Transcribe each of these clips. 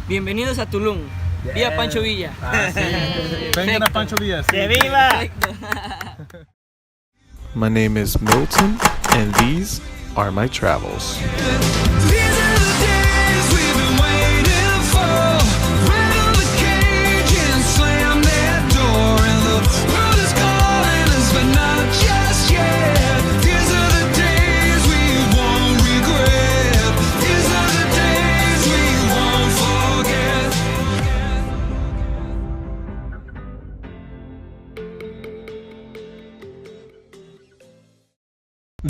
Bienvenidos a Tulum, vía Pancho Villa. Ah, sí. Vengan a Pancho Villa. Sí. ¡Que viva! My name is Milton, and these are my travels.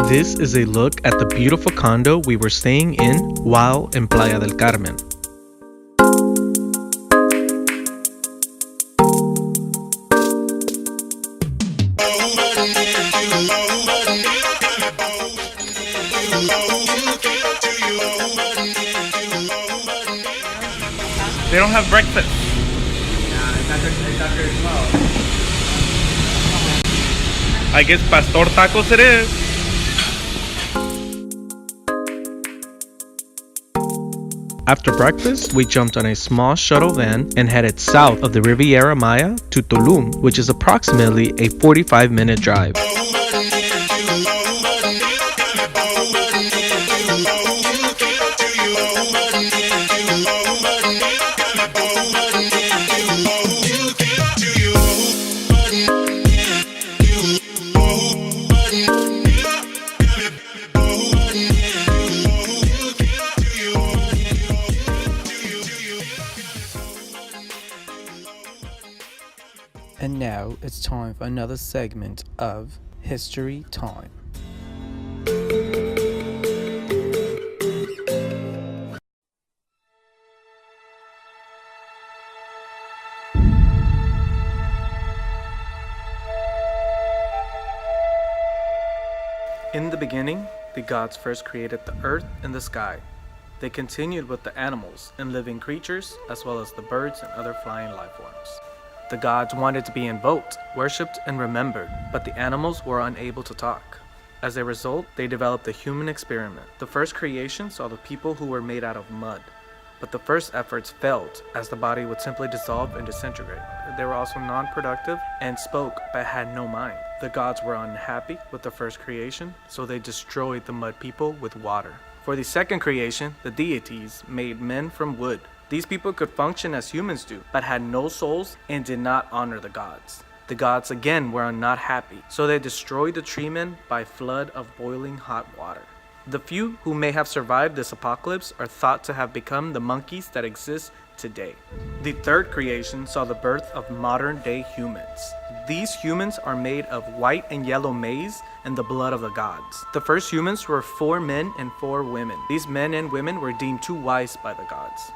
This is a look at the beautiful condo we were staying in while in Playa del Carmen. They don't have breakfast. I guess pastor tacos it is. After breakfast, we jumped on a small shuttle van and headed south of the Riviera Maya to Tulum, which is approximately a 45-minute drive. And now it's time for another segment of History Time. In the beginning, the gods first created the earth and the sky. They continued with the animals and living creatures, as well as the birds and other flying life forms. The gods wanted to be invoked, worshipped, and remembered, but the animals were unable to talk. As a result, they developed the human experiment. The first creation saw the people who were made out of mud, but the first efforts failed as the body would simply dissolve and disintegrate. They were also non-productive and spoke but had no mind. The gods were unhappy with the first creation, so they destroyed the mud people with water. For the second creation, the deities made men from wood. These people could function as humans do, but had no souls and did not honor the gods. The gods again were not happy, so they destroyed the tree men by flood of boiling hot water. The few who may have survived this apocalypse are thought to have become the monkeys that exist today. The third creation saw the birth of modern-day humans. These humans are made of white and yellow maize and the blood of the gods. The first humans were 4 men and 4 women. These men and women were deemed too wise by the gods.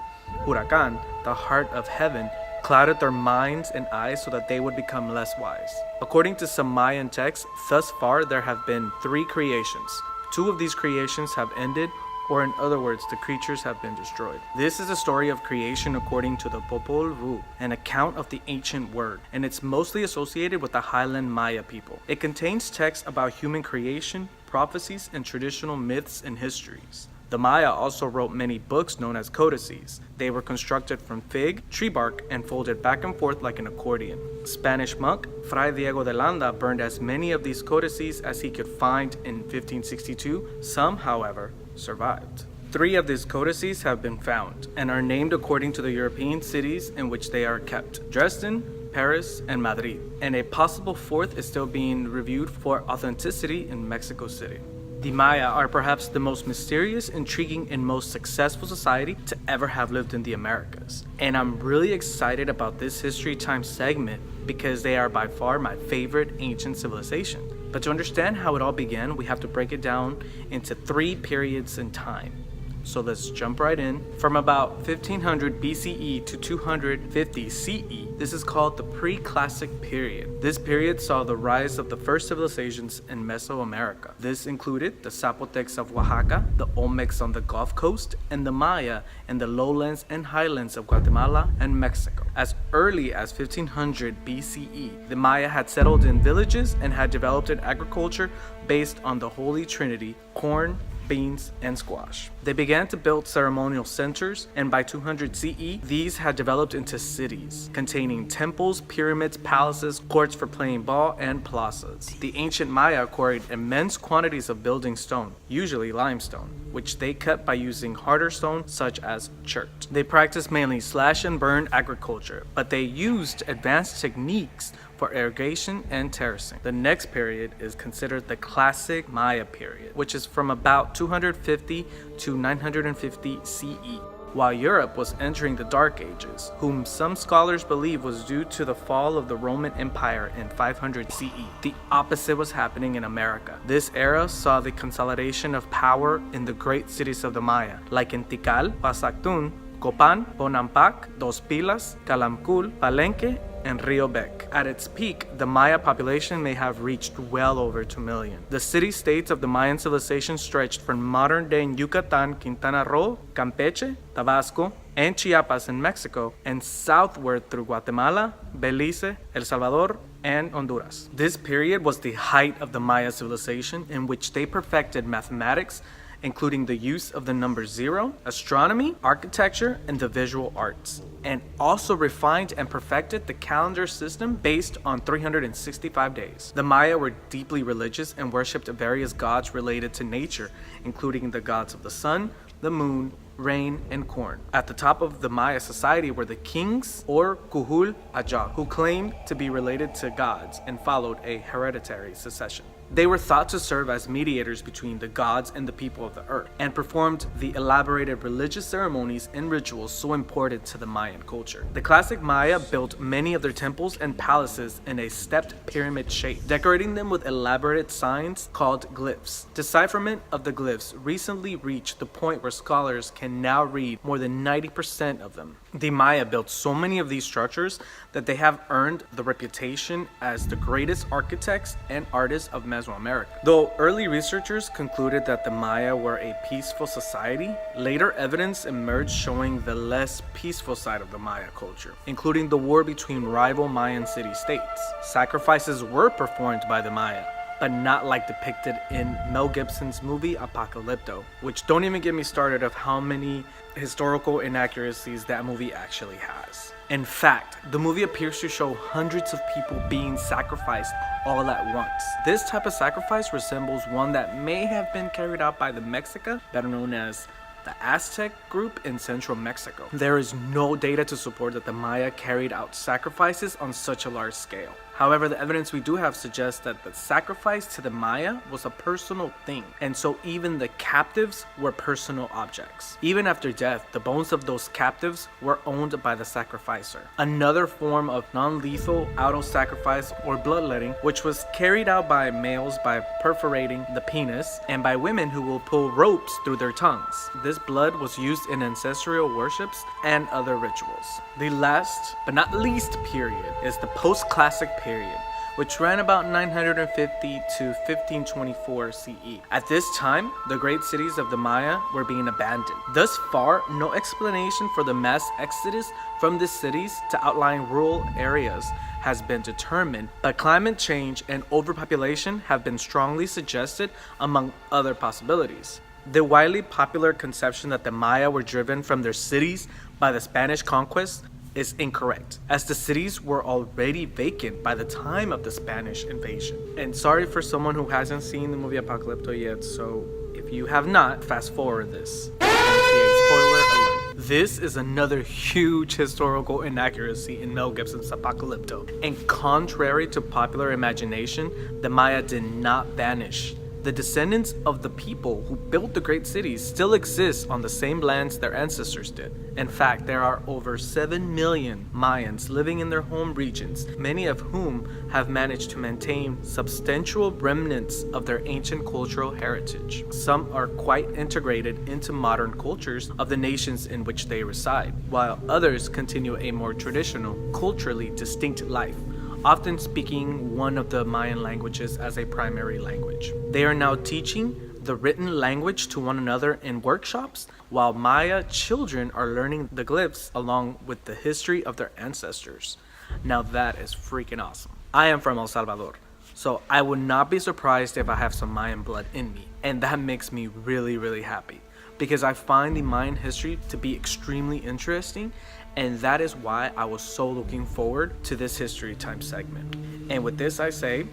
Huracan, the heart of heaven, clouded their minds and eyes so that they would become less wise. According to some Mayan texts, thus far there have been 3 creations. 2 of these creations have ended, or in other words, the creatures have been destroyed. This is a story of creation according to the POPOL, an account of the ancient word, and it's mostly associated with the highland Maya people. It contains texts about human creation, prophecies, and traditional myths and histories. The Maya also wrote many books known as codices. They were constructed from fig, tree bark, and folded back and forth like an accordion. Spanish monk Fray Diego de Landa burned as many of these codices as he could find in 1562. Some, however, survived. 3 of these codices have been found and are named according to the European cities in which they are kept: Dresden, Paris, and Madrid. And a possible 4th is still being reviewed for authenticity in Mexico City. The Maya are perhaps the most mysterious, intriguing, and most successful society to ever have lived in the Americas. And I'm really excited about this History Time segment because they are by far my favorite ancient civilization. But to understand how it all began, we have to break it down into 3 periods in time. So let's jump right in. From about 1500 BCE to 250 CE, this is called the pre-classic period. This period saw the rise of the first civilizations in Mesoamerica. This included the Zapotecs of Oaxaca, the Olmecs on the Gulf Coast, and the Maya in the lowlands and highlands of Guatemala and Mexico. As early as 1500 BCE, the Maya had settled in villages and had developed an agriculture based on the Holy Trinity: corn, beans, and squash. They began to build ceremonial centers, and by 200 CE, these had developed into cities, containing temples, pyramids, palaces, courts for playing ball, and plazas. The ancient Maya quarried immense quantities of building stone, usually limestone, which they cut by using harder stone such as chert. They practiced mainly slash and burn agriculture, but they used advanced techniques for irrigation and terracing. The next period is considered the classic Maya period, which is from about 250 to 950 CE. While Europe was entering the Dark Ages, whom some scholars believe was due to the fall of the Roman Empire in 500 CE. The opposite was happening in America. This era saw the consolidation of power in the great cities of the Maya, like in Tikal, Pasactun, Copan, Bonampak, Dos Pilas, Calamcul, Palenque, and Rio Bec. At its peak, the Maya population may have reached well over 2 million. The city-states of the Mayan civilization stretched from modern-day Yucatán, Quintana Roo, Campeche, Tabasco, and Chiapas in Mexico, and southward through Guatemala, Belize, El Salvador, and Honduras. This period was the height of the Maya civilization, in which they perfected mathematics, including the use of the number 0, astronomy, architecture, and the visual arts, and also refined and perfected the calendar system based on 365 days. The Maya were deeply religious and worshipped various gods related to nature, including the gods of the sun, the moon, rain, and corn. At the top of the Maya society were the kings, or Kuhul Ajak, who claimed to be related to gods and followed a hereditary succession. They were thought to serve as mediators between the gods and the people of the earth, and performed the elaborated religious ceremonies and rituals so important to the Mayan culture. The classic Maya built many of their temples and palaces in a stepped pyramid shape, decorating them with elaborate signs called glyphs. Decipherment of the glyphs recently reached the point where scholars can now read more than 90% of them. The Maya built so many of these structures that they have earned the reputation as the greatest architects and artists of Mesoamerica. Though early researchers concluded that the Maya were a peaceful society, later evidence emerged showing the less peaceful side of the Maya culture, including the war between rival Mayan city-states. Sacrifices were performed by the Maya, but not like depicted in Mel Gibson's movie Apocalypto, which don't even get me started of how many historical inaccuracies that movie actually has. In fact, the movie appears to show hundreds of people being sacrificed all at once. This type of sacrifice resembles one that may have been carried out by the MEXICA, better known as the AZTEC group in central Mexico. There is no data to support that the Maya carried out sacrifices on such a large scale. However, the evidence we do have suggests that the sacrifice to the Maya was a personal thing, and so even the captives were personal objects. Even after death, the bones of those captives were owned by the sacrificer. Another form of non-lethal auto-sacrifice or bloodletting, which was carried out by males by perforating the penis, and by women who will pull ropes through their tongues. This blood was used in ancestral worships and other rituals. The last, but not least period is the post-classic period, which ran about 950 to 1524 CE. At this time, the great cities of the Maya were being abandoned. Thus far, no explanation for the mass exodus from these cities to outlying rural areas has been determined, but climate change and overpopulation have been strongly suggested among other possibilities. The widely popular conception that the Maya were driven from their cities by the Spanish conquest is incorrect, as the cities were already vacant by the time of the Spanish invasion. And sorry for someone who hasn't seen the movie Apocalypto yet, so if you have not, fast forward this. Spoiler alert. This is another huge historical inaccuracy in Mel Gibson's Apocalypto. And contrary to popular imagination, the Maya did not vanish. The descendants of the people who built the great cities still exist on the same lands their ancestors did. In fact, there are over 7 million Mayans living in their home regions, many of whom have managed to maintain substantial remnants of their ancient cultural heritage. Some are quite integrated into modern cultures of the nations in which they reside, while others continue a more traditional, culturally distinct life, often speaking one of the Mayan languages as a primary language. They are now teaching the written language to one another in workshops, while Maya children are learning the glyphs along with the history of their ancestors. Now that is freaking awesome. I am from El Salvador, So I would not be surprised if I have some Mayan blood in me. And that makes me really, really happy because I find the Mayan history to be extremely interesting, and that is why I was so looking forward to this history time segment. And with this I say,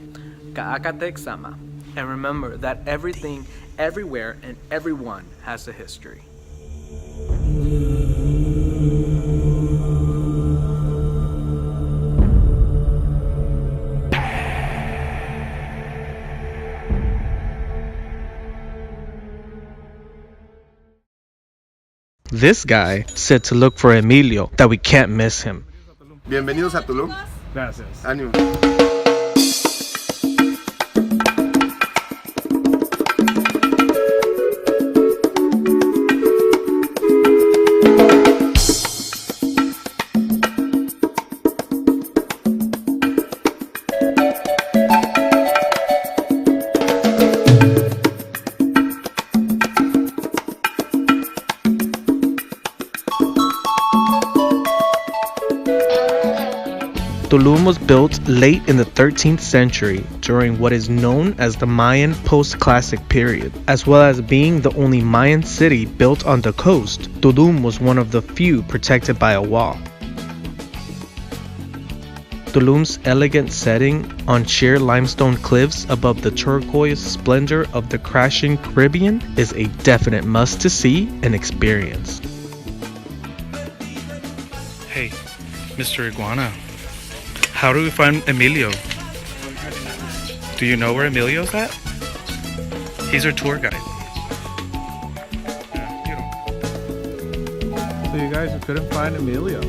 AZTECS sama. And remember that everything, everywhere, and everyone has a history. This guy said to look for Emilio, that we can't miss him. Bienvenidos a Tulum. Gracias. Ánimo. Tulum was built late in the 13th century during what is known as the Mayan post-classic period. As well as being the only Mayan city built on the coast, Tulum was one of the few protected by a wall. Tulum's elegant setting on sheer limestone cliffs above the turquoise splendor of the crashing Caribbean is a definite must to see and experience. Hey, Mr. Iguana. How do we find Emilio? Do you know where Emilio's at? He's our tour guide. So you guys couldn't find Emilio.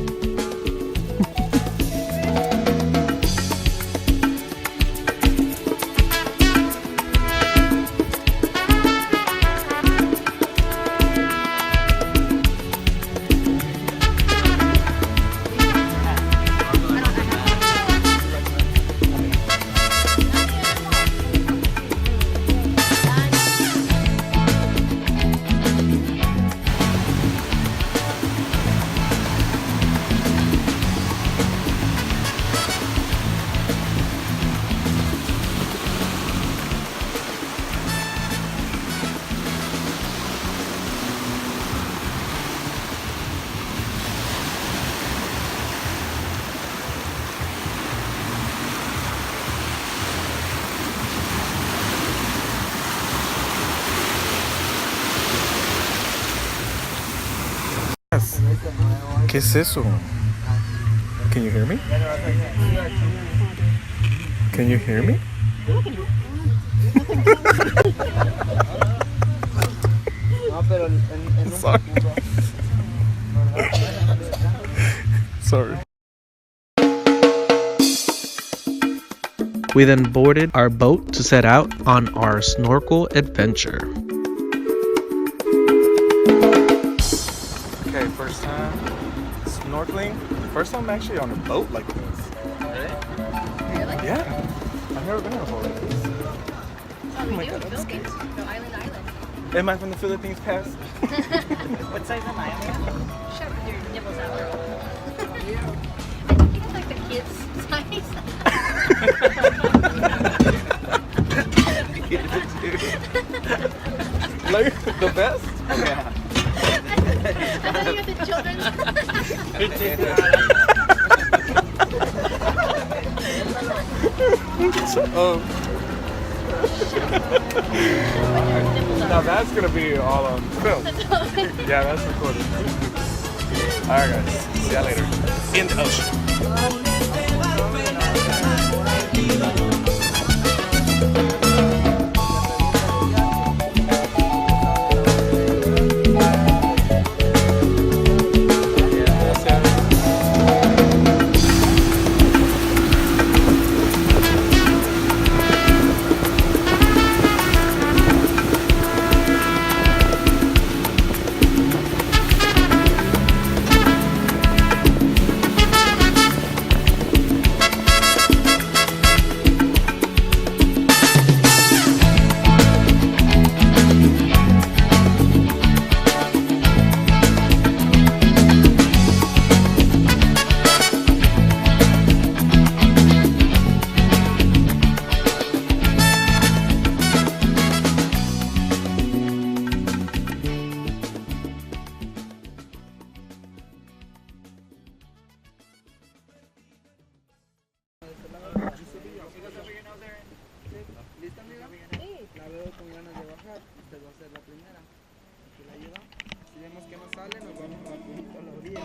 ¿Qué es eso? Can you hear me? Can you hear me? Sorry. Sorry. We then boarded our boat to set out on our snorkel adventure. Okay, first time snorkeling. First time actually on a boat like this. Really? Yeah. I've never been on a boat like this. Oh, we do. Philippines. Go island to island. Am I from the Philippines past? What size am I? Shut your nipples out. You have like the kids size. Like the best? I thought you had the children's. Now that's gonna be all on film. Yeah, that's recorded. Alright guys, see ya later. In the ocean. ¿Lista, amiga? La veo con ganas de bajar. Usted va a ser la primera. Aquí la lleva. Si vemos que no sale, nos vamos rapidito a la orilla.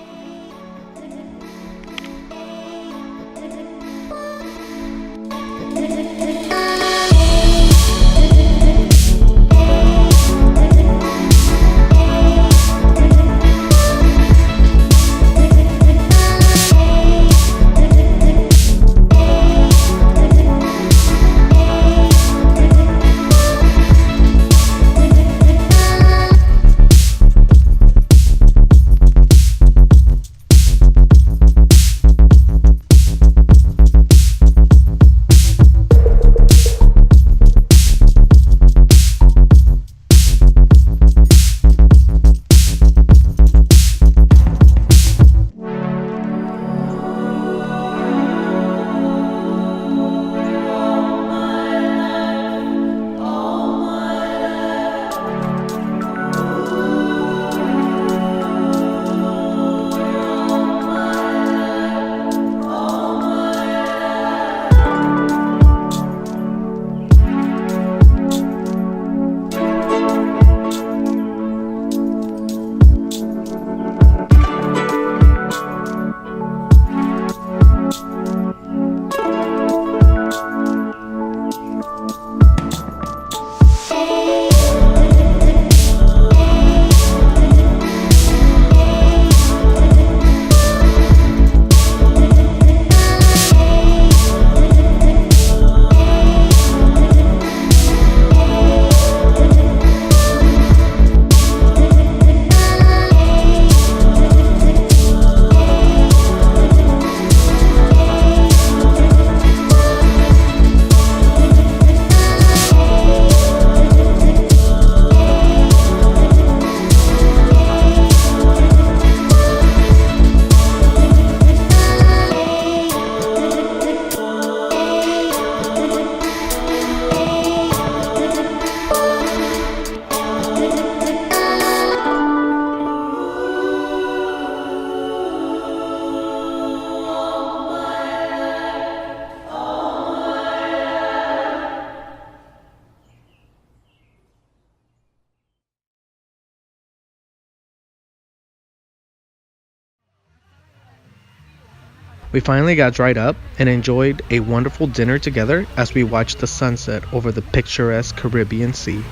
We finally got dried up and enjoyed a wonderful dinner together as we watched the sunset over the picturesque Caribbean Sea.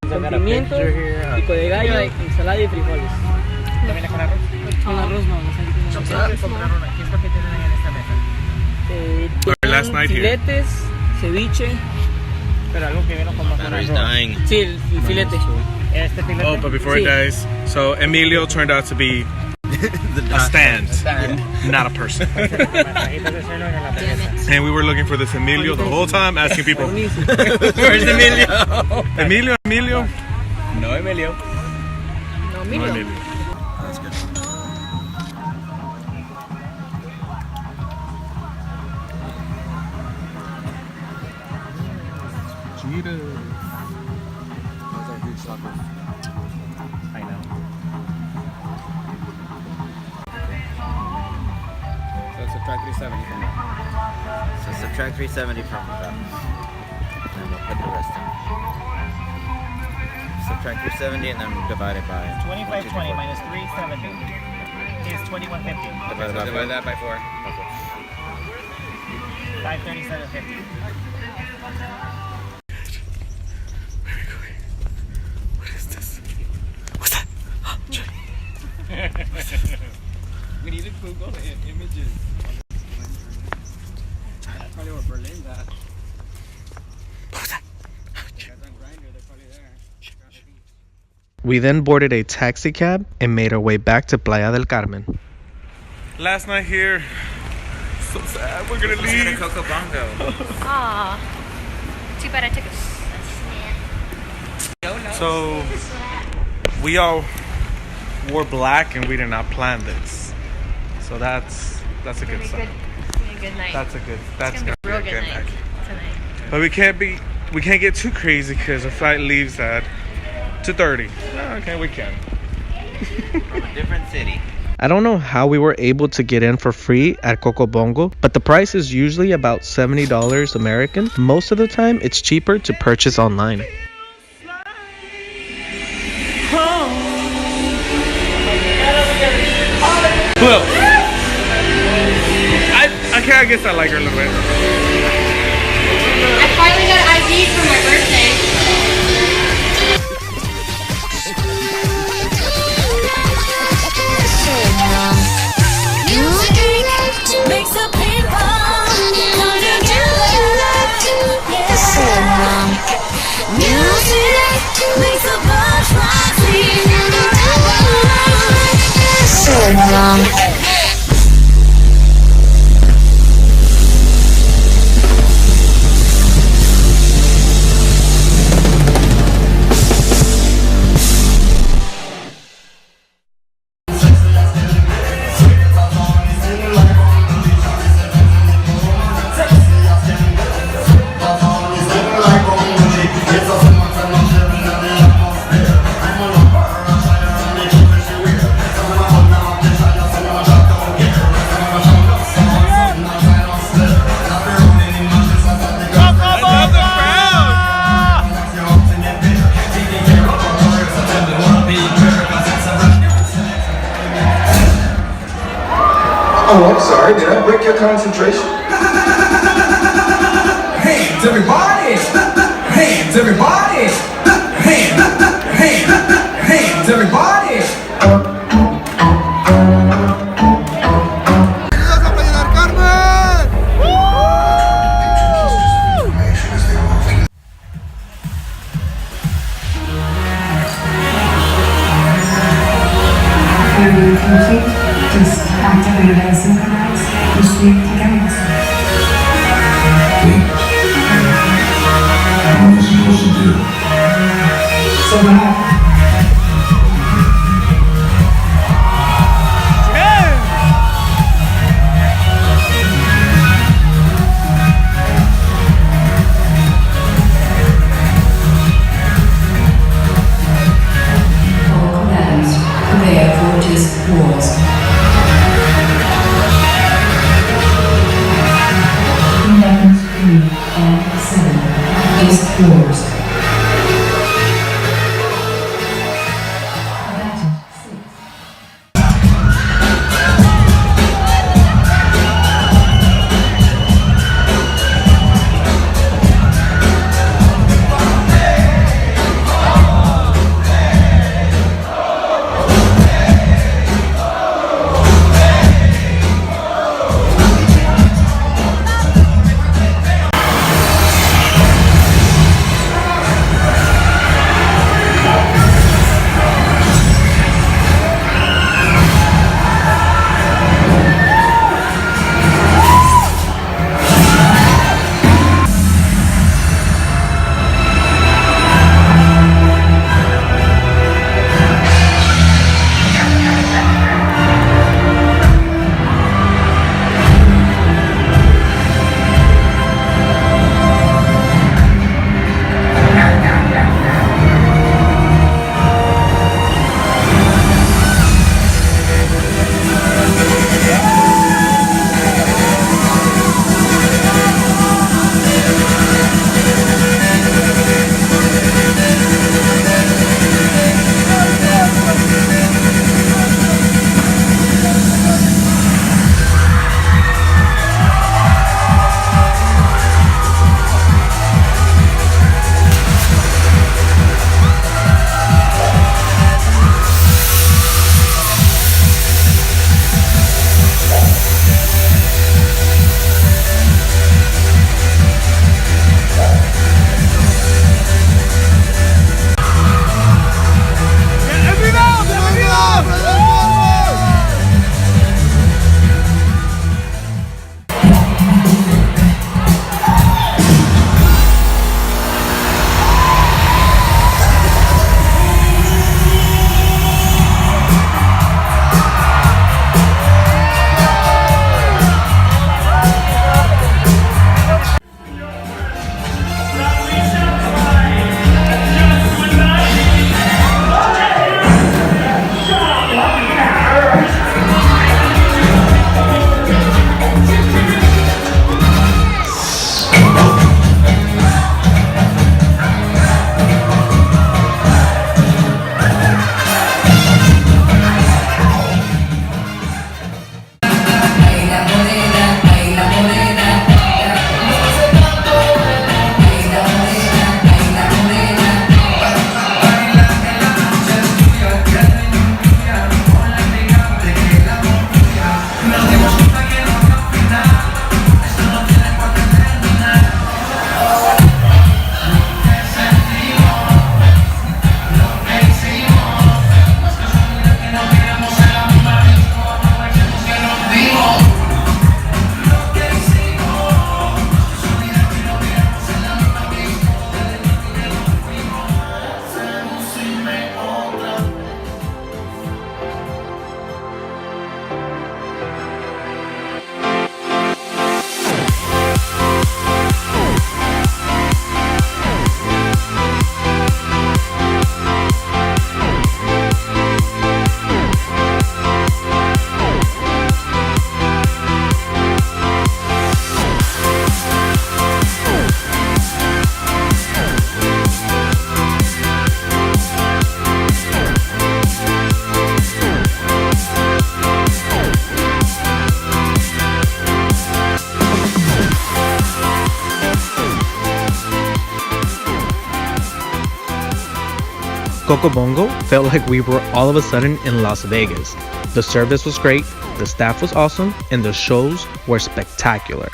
Pimiento, pico de gallo, ensalada y frijoles. ¿También es con arroz? Con arroz no, Last night here. filetes, ceviche. Pero algo que vino con más arroz. Sí, el filete. Este filete. Oh, but before it dies, so Emilio turned out to be a stand, not a person. And we were looking for this Emilio the whole time, asking people, where's Emilio? Emilio? No, Emilio. No, No, mira. Emilio. That's good. Those are huge tacos. I know. So subtract 370 from that. So subtract 370 from that. And we'll put the rest in. Subtract 370 and then divide it by 2520 minus 370 is 2150. divide that by 4. 537.50. We need to Google images. That's probably what Berlin's at. Guys on Grindr, they're probably there. We then boarded a taxi cab and made our way back to Playa del Carmen. Last night here, so sad. We're gonna leave. Coco Bongo. Aw. Too bad I took a So we all wore black and we did not plan this. So that's a good sign. good night. That's a good. It's That's gonna be a real gonna be good a night tonight. But we can't get too crazy because our flight leaves at 2:30. Okay, we can. From a different city. I don't know how we were able to get in for free at Cocobongo, but the price is usually about $70 American. Most of the time, it's cheaper to purchase online. Blue. I guess I like her a little bit. I finally got an ID for my birthday. Music makes the people come together. Music makes the butterflies sing. Oh, I'm sorry. Did I break your concentration? Hands, everybody! Hands, everybody! Hands, everybody! Just activate and synchronize your sleep together. What am I supposed to do? Survive. All commands, prepare for just wars. 11, 3, and 7 is wars. Cocobongo felt like we were all of a sudden in Las Vegas. The service was great, the staff was awesome, and the shows were spectacular.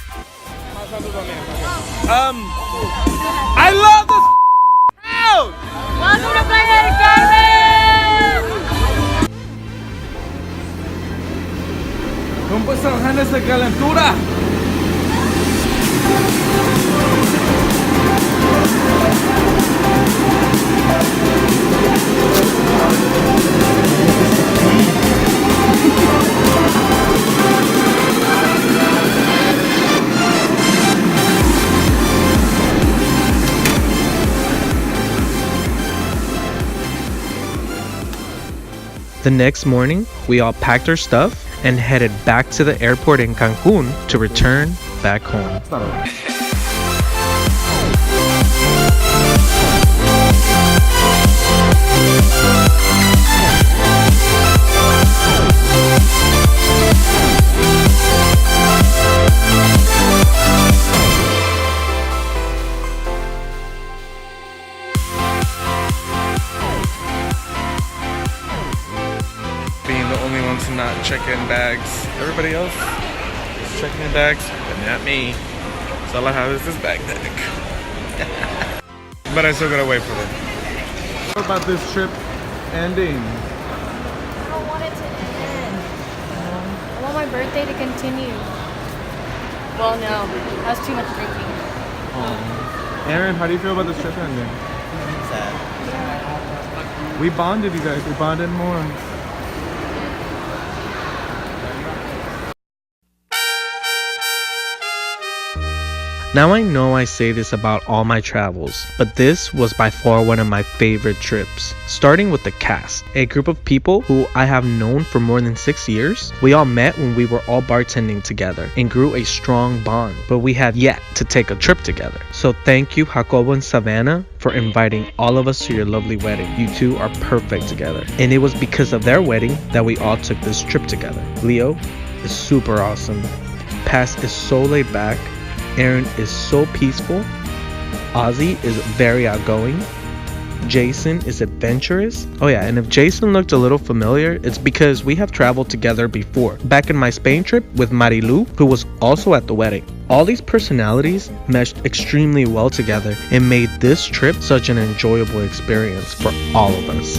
I love this town! ¡Welcome to Playa del Carmen! ¿Cómo están ganas de calentura? The next morning, we all packed our stuff and headed back to the airport in Cancun to return back home. Being the only one to not check in bags. Everybody else is checking in bags, but not me. So all I have is this backpack. But I still gotta wait for them. What about this trip ending? I don't want it to end. I want my birthday to continue. Well, no. That's too much drinking. Aaron, how do you feel about this trip ending? Sad. We bonded, you guys. We bonded more. Now I know I say this about all my travels, but this was by far one of my favorite trips. Starting with the cast, a group of people who I have known for more than 6 years. We all met when we were all bartending together and grew a strong bond, but we have yet to take a trip together. So thank you Jacobo and Savannah for inviting all of us to your lovely wedding. You two are perfect together. And it was because of their wedding that we all took this trip together. Leo is super awesome. Paz is so laid back. Aaron is so peaceful. OZZIE is very outgoing. Jason is adventurous. Oh yeah, and if Jason looked a little familiar, it's because we have traveled together before. Back in my Spain trip with Marilu, who was also at the wedding. All these personalities meshed extremely well together and made this trip such an enjoyable experience for all of us.